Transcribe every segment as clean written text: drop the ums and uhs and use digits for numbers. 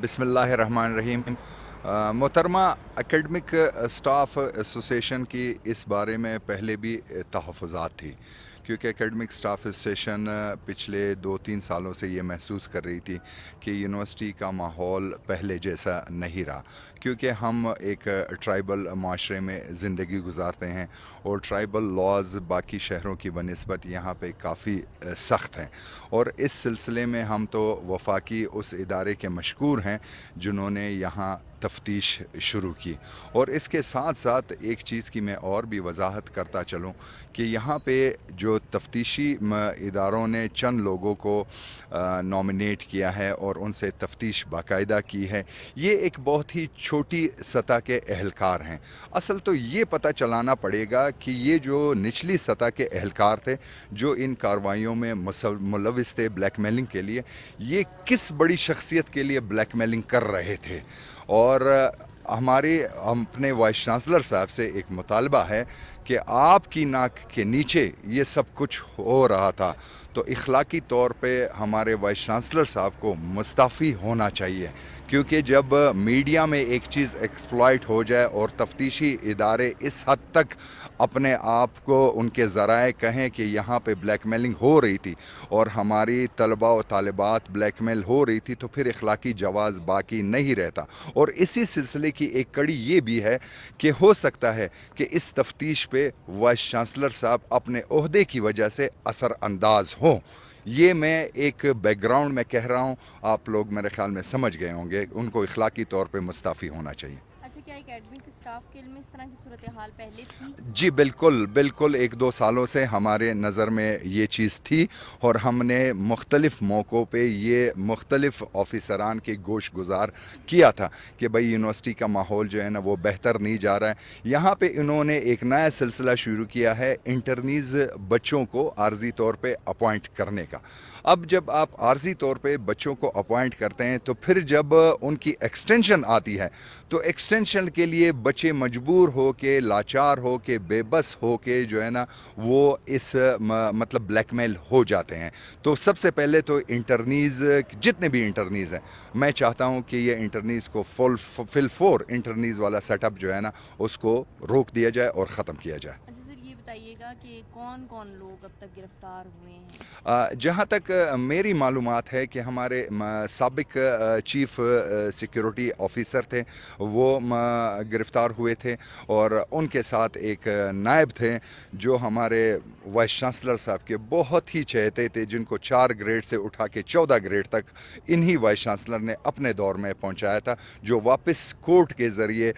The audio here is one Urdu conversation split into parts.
بسم اللہ الرحمن الرحیم۔ محترمہ، اکیڈمک اسٹاف ایسوسیشن کی اس بارے میں پہلے بھی تحفظات تھی، کیونکہ اکیڈمک اسٹاف ایسوسیشن پچھلے 2-3 سالوں سے یہ محسوس کر رہی تھی کہ یونیورسٹی کا ماحول پہلے جیسا نہیں رہا، کیونکہ ہم ایک ٹرائبل معاشرے میں زندگی گزارتے ہیں اور ٹرائبل لاز باقی شہروں کی بنسبت یہاں پہ کافی سخت ہیں، اور اس سلسلے میں ہم تو وفاقی اس ادارے کے مشکور ہیں جنہوں نے یہاں تفتیش شروع کی۔ اور اس کے ساتھ ساتھ ایک چیز کی میں اور بھی وضاحت کرتا چلوں کہ یہاں پہ جو تفتیشی اداروں نے چند لوگوں کو نامنیٹ کیا ہے اور ان سے تفتیش باقاعدہ کی ہے، یہ ایک بہت ہی چھوٹی سطح کے اہلکار ہیں۔ اصل تو یہ پتہ چلانا پڑے گا کہ یہ جو نچلی سطح کے اہلکار تھے جو ان کارروائیوں میں ملوث تھے بلیک میلنگ کے لیے، یہ کس بڑی شخصیت کے لیے بلیک میلنگ کر رہے تھے۔ اور ہمارے اپنے وائس چانسلر صاحب سے ایک مطالبہ ہے کہ آپ کی ناک کے نیچے یہ سب کچھ ہو رہا تھا، تو اخلاقی طور پہ ہمارے وائس چانسلر صاحب کو مستعفی ہونا چاہیے، کیونکہ جب میڈیا میں ایک چیز ایکسپلائٹ ہو جائے اور تفتیشی ادارے اس حد تک اپنے آپ کو ان کے ذرائع کہیں کہ یہاں پہ بلیک میلنگ ہو رہی تھی اور ہماری طلباء و طالبات بلیک میل ہو رہی تھی، تو پھر اخلاقی جواز باقی نہیں رہتا۔ اور اسی سلسلے کی ایک کڑی یہ بھی ہے کہ ہو سکتا ہے کہ اس تفتیش پہ وائس چانسلر صاحب اپنے عہدے کی وجہ سے اثر انداز ہوں۔ یہ میں ایک بیک گراؤنڈ میں کہہ رہا ہوں، آپ لوگ میرے خیال میں سمجھ گئے ہوں گے، ان کو اخلاقی طور پہ مستعفی ہونا چاہیے۔ اچھا، کیا اکیڈمک اسٹاف کے علم میں اس طرح کی صورتحال پہلے تھی؟ جی بالکل 1-2 سالوں سے ہمارے نظر میں یہ چیز تھی، اور ہم نے مختلف موقعوں پہ یہ مختلف آفیسران کے گوش گزار کیا تھا کہ بھائی یونیورسٹی کا ماحول جو ہے نا وہ بہتر نہیں جا رہا ہے۔ یہاں پہ انہوں نے ایک نیا سلسلہ شروع کیا ہے انٹرنیز بچوں کو عارضی طور پہ اپوائنٹ کرنے کا۔ اب جب آپ عارضی طور پہ بچوں کو اپوائنٹ کرتے ہیں تو پھر جب ان کی ایکسٹینشن آتی ہے تو ایکسٹینشن کے لیے بچے مجبور ہو کے، لاچار ہو کے، بے بس ہو کے جو ہے نا وہ اس مطلب بلیک میل ہو جاتے ہیں۔ تو سب سے پہلے تو انٹرنیز، جتنے بھی انٹرنیز ہیں، میں چاہتا ہوں کہ یہ انٹرنیز کو فل فور انٹرنیز والا سیٹ اپ جو ہے نا اس کو روک دیا جائے اور ختم کیا جائے۔ اچھا سر، یہ بتائیے گا کہ کون کون لوگ اب تک گرفتار ہوئے ہیں؟ جہاں تک میری معلومات ہے کہ ہمارے سابق چیف سیکیورٹی آفیسر تھے، وہ گرفتار ہوئے تھے، اور ان کے ساتھ ایک نائب تھے جو ہمارے وائس چانسلر صاحب کے بہت ہی چہتے تھے، جن کو 4 گریڈ سے اٹھا کے 14 گریڈ تک انہی وائس چانسلر نے اپنے دور میں پہنچایا تھا، جو واپس کورٹ کے ذریعے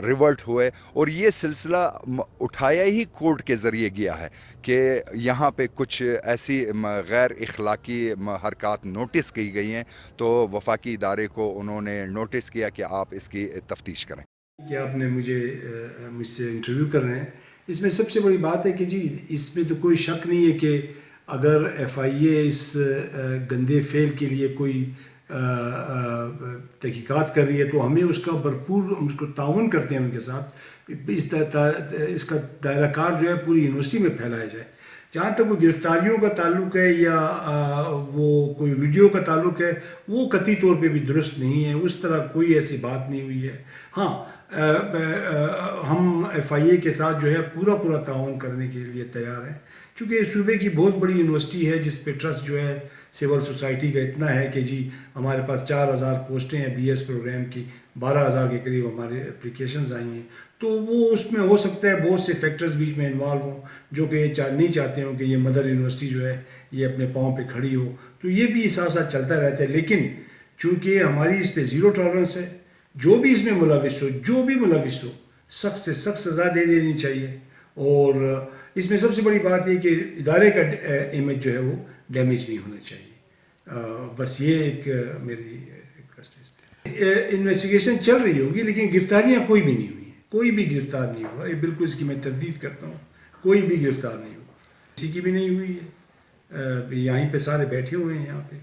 ریورٹ ہوئے۔ اور یہ سلسلہ اٹھایا ہی کورٹ کے ذریعے گیا ہے کہ یہاں پہ کچھ ایسی غیر اخلاقی حرکات نوٹس کی گئی ہیں، تو وفاقی ادارے کو انہوں نے نوٹس کیا کہ آپ اس کی تفتیش کریں۔ کہ آپ نے مجھ سے انٹرویو کر رہے ہیں، اس میں سب سے بڑی بات ہے کہ جی اس میں تو کوئی شک نہیں ہے کہ اگر ایف آئی اے اس گندے فعل کے لیے کوئی تحقیقات کر رہی ہے تو ہمیں اس کا بھرپور اس کو تعاون کرتے ہیں ان کے ساتھ، اس کا دائرہ کار جو ہے پوری یونیورسٹی میں پھیلایا جائے۔ جہاں تک وہ گرفتاریوں کا تعلق ہے یا وہ کوئی ویڈیو کا تعلق ہے، وہ قطعی طور پہ بھی درست نہیں ہے، اس طرح کوئی ایسی بات نہیں ہوئی ہے۔ ہاں، ہم ایف آئی اے کے ساتھ جو ہے پورا تعاون کرنے کے لیے تیار ہیں، چونکہ یہ صوبے کی بہت بڑی یونیورسٹی ہے جس پہ ٹرسٹ جو ہے سول سوسائٹی کا اتنا ہے کہ جی ہمارے پاس 4000 پوسٹیں ہیں بی ایس پروگرام کی، 12000 کے قریب ہمارے اپلیکیشنز آئی ہیں، تو وہ اس میں ہو سکتا ہے بہت سے فیکٹرز بیچ میں انوالو ہوں جو کہ نہیں چاہتے ہوں کہ یہ مدر یونیورسٹی جو ہے یہ اپنے پاؤں پہ کھڑی ہو، تو یہ بھی ساتھ ساتھ چلتا رہتا ہے۔ لیکن چونکہ ہماری اس پہ زیرو ٹالرنس ہے، جو بھی اس میں ملوث ہو سخت سے سخت سزا دے دینی چاہیے، اور اس میں سب سے بڑی بات یہ کہ ادارے کا امیج جو ہے وہ ڈیمیج نہیں ہونا چاہیے۔ بس یہ ایک میری ریکویسٹ ہے۔ انویسٹیگیشن چل رہی ہوگی لیکن گرفتاریاں کوئی بھی نہیں ہوئی ہیں، کوئی بھی گرفتار نہیں ہوا، یہ بالکل اس کی میں تردید کرتا ہوں، کوئی بھی گرفتار نہیں ہوا، کسی کی بھی نہیں ہوئی ہے۔ یہیں پہ سارے بیٹھے ہوئے ہیں یہاں پہ۔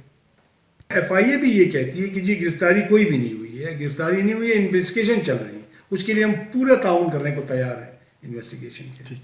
ایف آئی اے بھی یہ کہتی ہے کہ جی گرفتاری کوئی بھی نہیں ہوئی ہے، گرفتاری نہیں ہوئی ہے، انویسٹیگیشن چل رہی ہے، اس کے لیے ہم پورا تعاون کرنے کو تیار ہیں انویسٹیگیشن کے۔